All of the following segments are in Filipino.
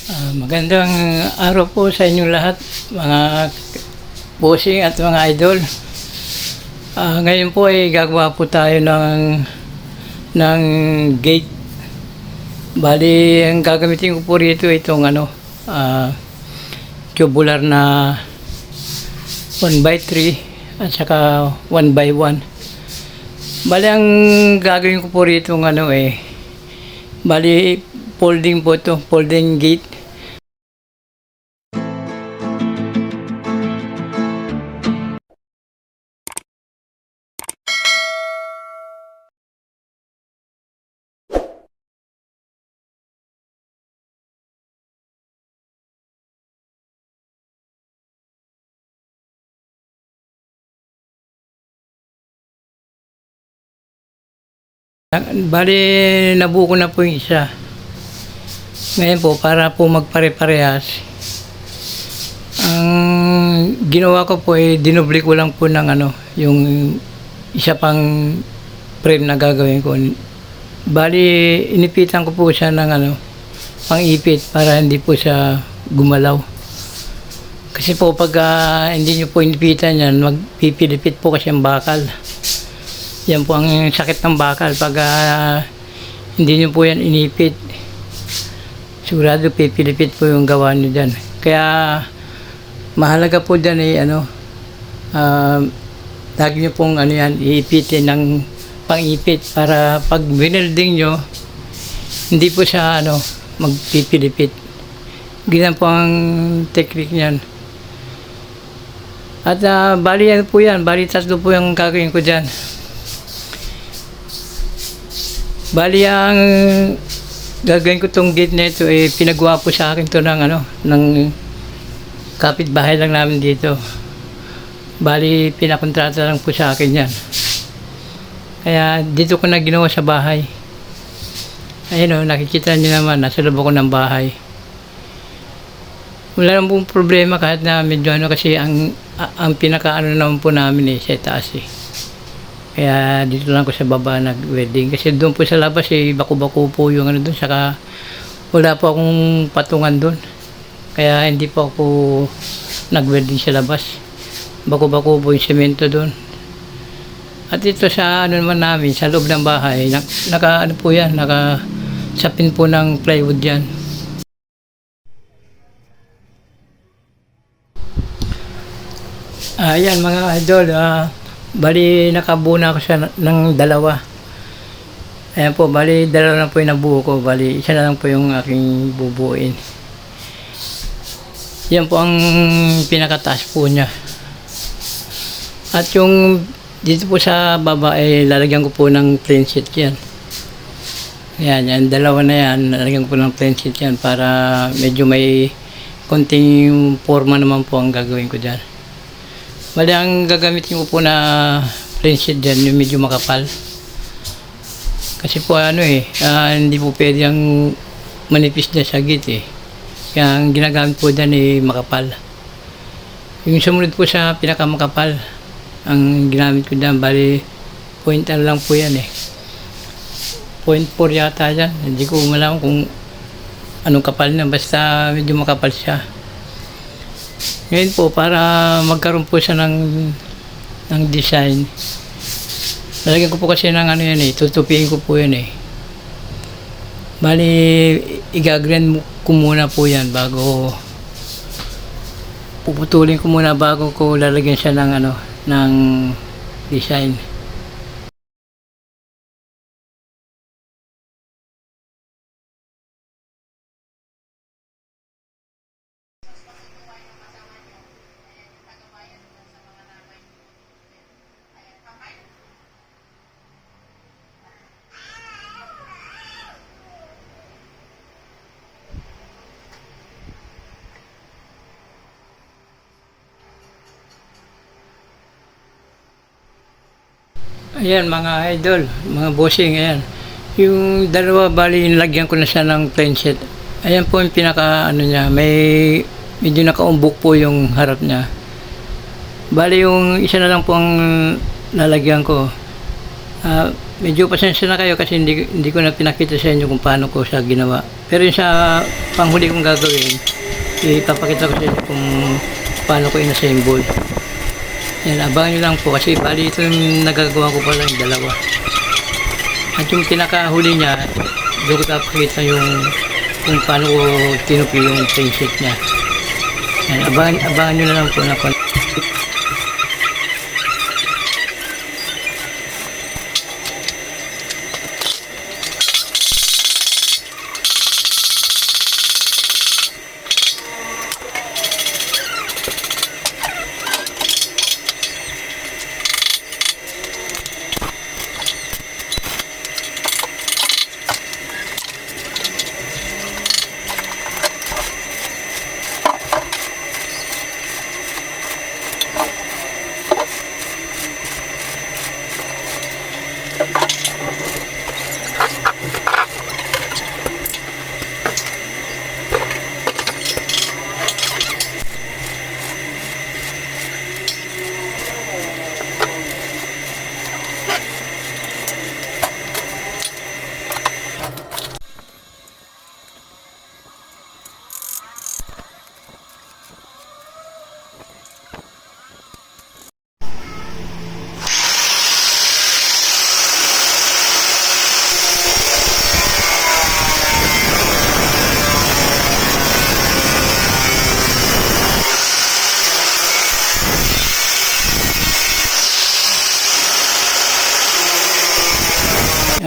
Magandang araw po sa inyong lahat, mga bossing at mga idol. Ngayon po ay gagawa po tayo ng gate. Bali, ang gagamitin ko po rito itong tubular na 1x3 at saka 1x1. Bali, ang gagawin ko po rito bali, folding po ito, folding gate. Bali, nabuo ko na po yung isa. Ngayon po, para po magpare-parehas, ang ginawa ko po ay dinubli ko lang po ng yung isa pang frame na gagawin ko. Bali, inipitan ko po siya ng pang-ipit para hindi po siya gumalaw. Kasi po pag hindi nyo po inipitan yan, magpipilipit po kasi ang bakal. Yan po ang sakit ng bakal pag hindi nyo po yan inipit. Sigurado pipilipit po yung gawa nyo dyan. Kaya mahalaga po dyan lagi nyo pong iipitin ng pang-ipit para pag binelding nyo, hindi po siya magpipilipit. Ganyan po ang technique nyan. At bali yan po yan. Bali tatlo po yung gagawin ko dyan. Bali, ang gagawin ko tong gate na ito pinagawa po sa akin to ng kapitbahay lang namin dito. Bali, pinakontrata lang po sa akin yan. Kaya dito ko na ginawa sa bahay. Ayun nakikita niyo naman, nasa loob ako ng bahay. Wala naman pong problema kahit na medyo kasi ang naman po namin sa taas Kaya dito lang ko sa baba nag-welding. Kasi doon po sa labas baku-baku po yung doon. Saka wala po akong patungan doon. Kaya hindi po ako nag-welding sa labas. Baku-baku po yung semento doon. At ito sa naman namin, sa loob ng bahay, naka-sapin po ng plywood yan. Ayan mga idol, bali nakabuo na ako siya ng dalawa. Ayan po, bali dalawa na po yung nabuo ko. Bali isa na lang po yung aking bubuuin. Yan po ang pinakataas po niya. At yung dito po sa baba lalagyan ko po ng plain sheet yan. Yan, dalawa na yan. Lalagyan ko po ng plain sheet yan para medyo may konting forma naman po ang gagawin ko dyan. Bali, ang gagamitin ko po na plain sheet dyan, yung medyo makapal. Kasi po hindi po pwede ang manipis na sa gate Kaya ang ginagamit po dyan makapal. Yung sumunod po sa pinakamakapal, ang ginamit ko dyan, bali, point lang po yan 0.4 yata dyan. Hindi ko malaman kung anong kapal na, basta medyo makapal siya. Ngayon po, para magkaroon po siya ng design, lalagyan ko po kasi ng tutupiin ko po yan Bali, igagrind ko muna po yan bago, puputulin ko muna bago ko lalagyan siya ng design. Ayan mga idol, mga bossing, ayan. Yung dalawa, bali nilagyan ko na siya ng plain sheet. Ayan po yung pinaka niya, medyo nakaumbok po yung harap niya. Bali yung isa na lang po ang lalagyan ko. Medyo pasensya na kayo kasi hindi ko na pinakita sa inyo kung paano ko siya ginawa. Pero yung sa panghuli kong gagawin, ipapakita ko sa inyo kung paano ko inassemble. Yan, abangan nyo lang po kasi bali ito yung nagagawa ko pala yung dalawa. At yung pinakahuli niya, doon ko tapakita yung kung paano ko tinupi yung prinsip niya. Yan, abangan nyo na lang po na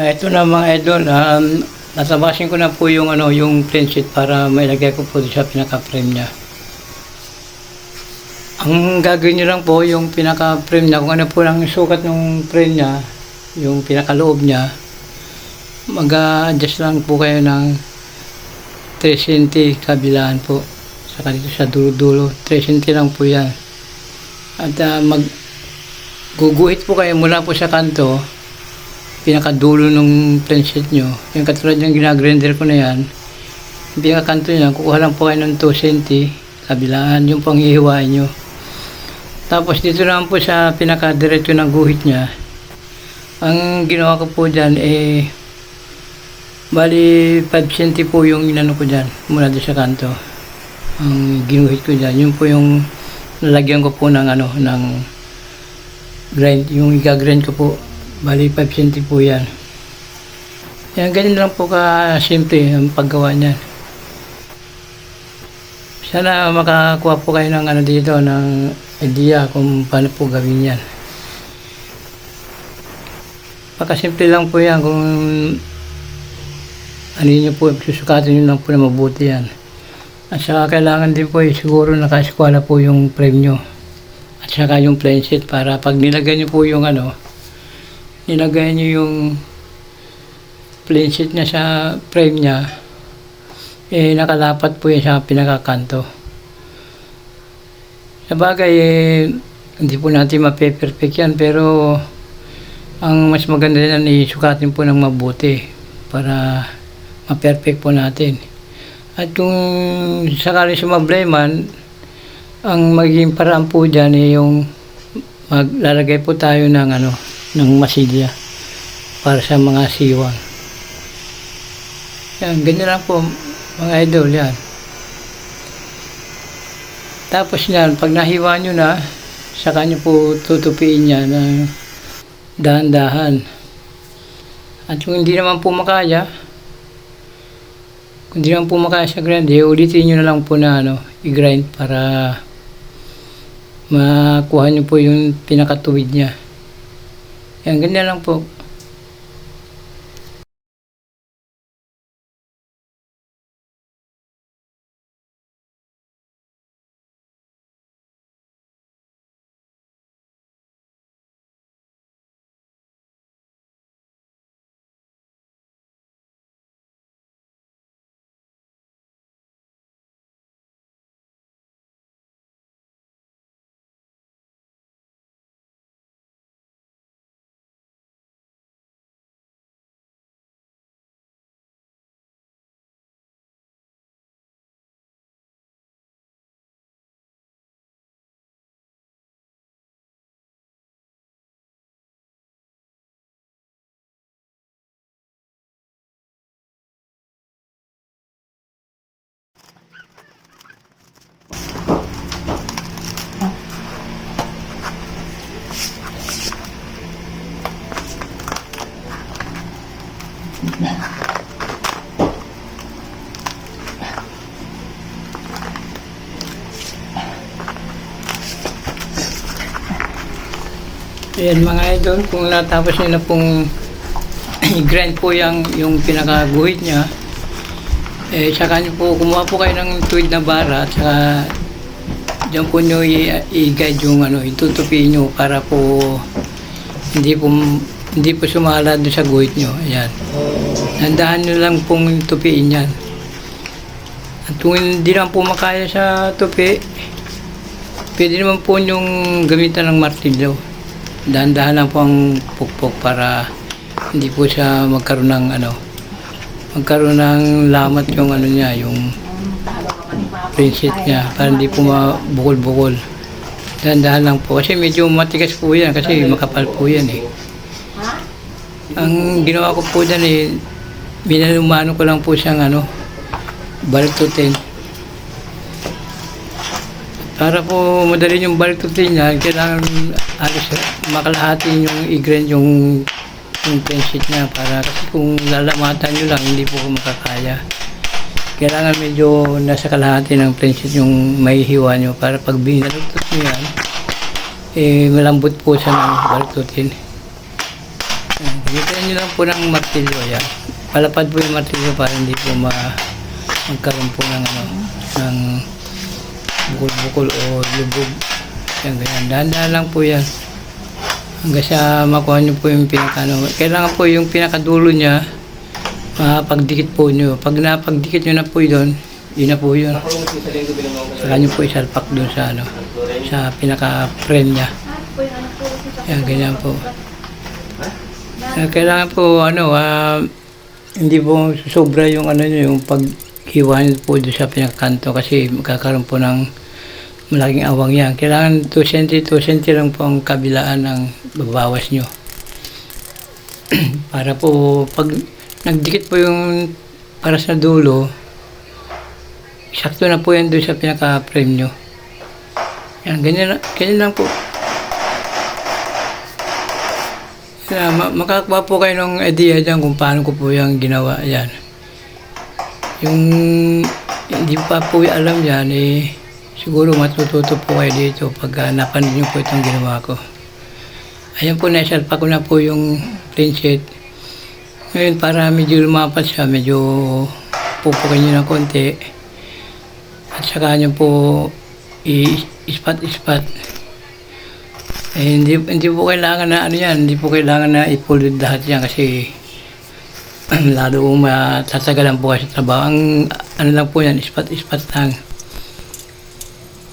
ito na mga idol, natabasin ko na po yung yung prinsip para mailagay ko po sa pinaka-frame niya. Ang gagawin niyo lang po yung pinaka-frame niya, kung ano po lang sukat ng frame niya, yung pinaka-loob niya, mag-adjust lang po kayo ng 3 cm kabilaan po. Saka dito sa dulo-dulo, 3 cm lang po yan. At guguhit po kayo mula po sa kanto, pinakadulo ng planchet nyo, yung katulad yung ginagrinder ko na yan, yung pinakakanto nyo, kukuha lang po kayo ng 2 cm kabilaan, yung pang ihiwain nyo. Tapos dito naman po sa pinakadiretso ng guhit nya, ang ginawa ko po dyan bali 5 cm po yung inano ko dyan mula doon sa kanto, ang ginuhit ko dyan, yun po yung nalagyan ko po ng ng grind, yung i-grind ko po. Bali 5 cm po yan. Yan, ganyan lang po ka-simple ang paggawa niyan. Sana makakuha po kayo ng dito, ng idea kung paano po gawin yan. Pagkasimple lang po yan, kung ano nyo po, susukatin nyo lang po na mabuti yan. At saka kailangan din po siguro naka-eskwala po yung frame nyo. At saka yung planchet para pag nilagay nyo po yung nilagay nyo yung planchet niya sa frame niya, nakalapat po yan sa pinakakanto. Sa bagay, hindi po natin mape-perfect yan, pero ang mas maganda yan, isukatin po ng mabuti para ma-perfect po natin. At kung sakali sumablay man, ang magiging paraan po dyan yung maglalagay po tayo ng ng masilya para sa mga siwang. Yan, ganyan lang po mga idol yan. Tapos yan, pag nahiwa nyo na, saka nyo po tutupiin yan ng dahan-dahan. At kung hindi naman po makaya, sa grind, ulitin nyo na lang po na i-grind para makuha nyo po yung pinakatuwid nya. Yan, ganyan lang po. Ayan mga idol, kung natapos nila pong i-grind po yung pinakaguhit niya, saka nyo po, kumuha po kayo ng tuwid na bara at saka dyan po nyo i-guide yung itutupiin nyo para po hindi po sumala doon sa guhit nyo. Ayan. Nandahan nyo lang pong tupiin yan. At kung hindi lang po makaya sa tupi, pwede naman po nyong gamitan ng martilyo. Dahan-dahan lang po ang pukpok para hindi po siya magkaroon ng lamat yung niya, yung prinsip niya, para hindi po mabukol-bukol. Dahan-dahan lang po kasi medyo matigas po yan kasi makapal po yan eh. Ang ginawa ko po dyan minalumano ko lang po siyang balitutin. Para po madali yung balitutin niya, kailangan makalahatin yung i-grind yung prinsip niya, para kasi kung lalamatan nyo lang hindi po makakaya. Kailangan medyo nasa kalahati ng prinsip yung may hiwa nyo para pag binalutot nyo yan malambot po siya ng balitutin. Gamitin nyo lang po ng martilyo. Yan. Palapad po yung martilyo para hindi po magkaroon po ng bukol-bukol o lubog. Yan, ganyan. Dahan-dahan lang po yan. Hanggang sa makuha nyo po yung kailangan po yung pinakadulo niya pagdikit po nyo. Pag napagdikit nyo na po yun na po yun. Saka nyo po isalpak doon sa pinaka-frame niya. Yan, ganyan po. Kailangan po hindi po sobra yung yung paghiwa nyo po doon sa pinakakanto kasi magkakaroon po ng malaking awang yan. Kailangan 2 cm lang po ang kabilaan ng babawas nyo. Para po pag nagdikit po yung para sa dulo, sakto na po yan doon sa pinaka-frame nyo. Yan, ganyan lang po. Makakuha po kayo ng idea dyan kung paano ko po yung ginawa. Yan. Yung hindi pa po alam yan, siguro matututo po kayo dito pag napanood nyo po itong ginawa ko. Ayan po, naisalpa ko na po yung prinsip. Ngayon, para medyo lumapat siya, medyo pupukin nyo ng konti. At saka nyo po ispat-ispat. Hindi po kailangan na hindi po kailangan na ipulid lahat yan kasi lalo matatagalan po kasi trabaho. Ang lang po yan, ispat-ispat lang.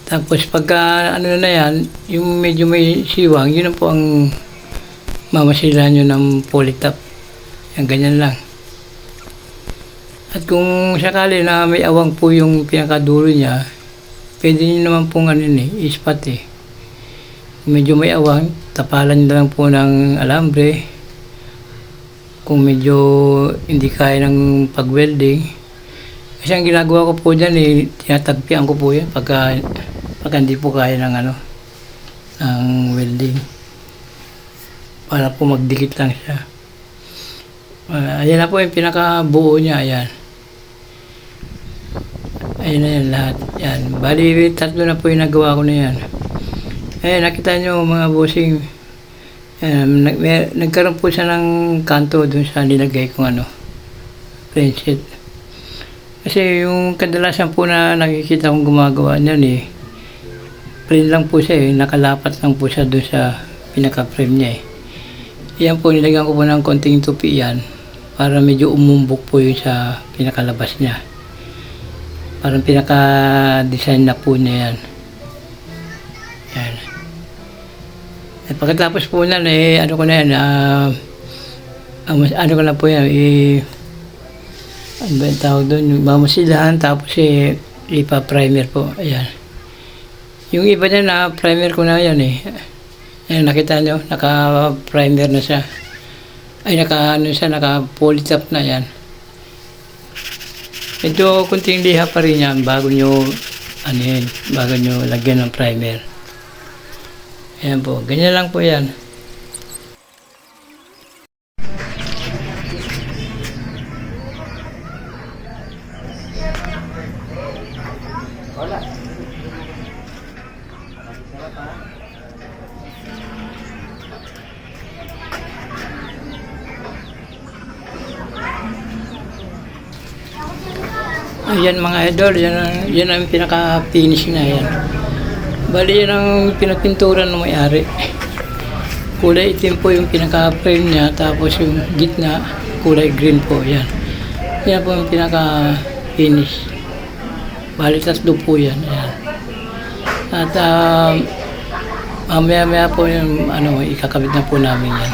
Tapos pagka na yan, yung medyo may siwang, yun na po ang mamasilan nyo ng polytop. Yan, ganyan lang. At kung sakali na may awang po yung pinakadulo niya, pwede nyo naman pong ispat eh. Kung medyo may awang, tapalan nyo lang po ng alambre. Kung medyo hindi kaya ng pag-welding, kasi ang ginagawa ko po dyan tinatagpian ko po yan pagka hindi po kaya ng ng welding. Para po magdikit lang siya. Ayan na po yung pinakabuo niya. Ayan. Ayan na yan lahat. Yan. Bali, 3 na po yung nagawa ko na yan. Ayan, nakita nyo mga bossing. Nagkaroon po siya ng kanto dun sa nilagay kong prinsip. Kasi yung kadalasan po na nakikita kong gumagawa niyan plain lang po siya nakalapat lang po siya dun sa pinaka-frame niya Yan po, nilagyan ko po ng konting tupi yan para medyo umumbok po yung sa pinakalabas niya. Parang pinaka-design na po niya yan. Yan. At pagkatapos po na ano ko na yan, ano ko na po yan, ano ba yung tawag doon? Mamasilahan, tapos ipa-primer po. Ayan. Yung iba niya na primer ko na yan Ayan, nakita nyo, naka-primer na siya. Ay, naka-polytop na yan. Ito, kunting liha pa rin yan bago nyo, bago nyo lagyan ng primer. Ayan po, ganyan lang po yan. Ayan mga idol, yan ang pinaka-finish na yan. Bali yan ang pinapintura ng may-ari. Kulay itim po yung pinaka-frame niya, tapos yung gitna, kulay green po yan. Yan po yung pinaka-finish. Bali tatlo po yan. Ayan. At mamaya-maya po yung ikakabit na po namin yan.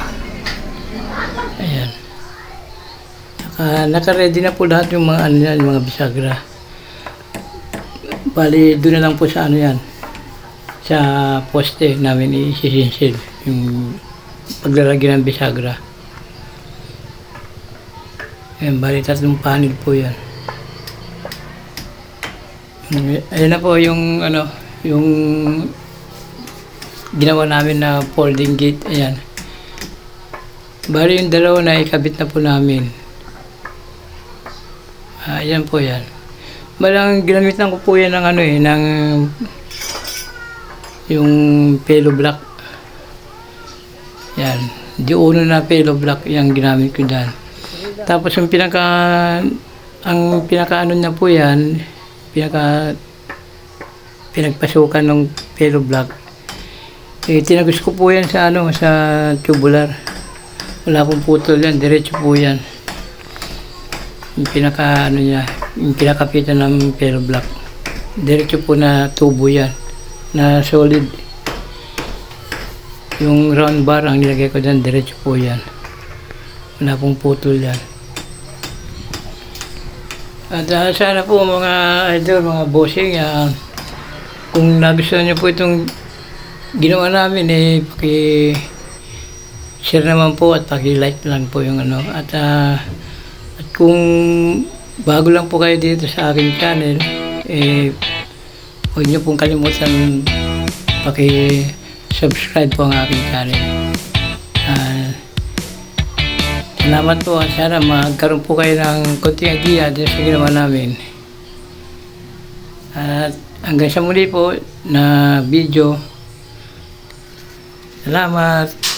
Ayan. Naka-ready na po lahat yung mga yan, yung mga bisagra. Bali doon na lang po sa yan. Sa poste namin isisinsil yung paglalagyan ng bisagra. Ayan, bali tatlong panel po yan. Ayan na po yung yung ginawa namin na folding gate. Ayan. Bali yung dalawa na ikabit na po namin. Ayan po yan. Balang ginamitan ko po yan ng ng yung pelo block. Yan. Di uno na pelo block yung ginamit ko dyan. Tapos yung ang pinaka niya po yan, pinagpasukan ng pelo block. Tinagos ko po yan sa sa tubular. Wala pong putol yan, diretso po yan. Yung pinaka niya, yung pinakapitan ng pelo block. Diretso po na tubo yan, na solid. Yung round bar ang nilagay ko dyan, diretso po yan. Wala pong putol yan. At sana po mga idol, mga bossing, kung nagustuhan nyo po itong ginawa namin, paki-share naman po at paki-like lang po yung At kung bago lang po kayo dito sa aking channel, huwag nyo pong kalimutan paki-subscribe po ang aking channel. Salamat po at sana magkaroon po kayo ng konting idea dito sa ginawa namin. At hanggang sa muli po na video. Salamat!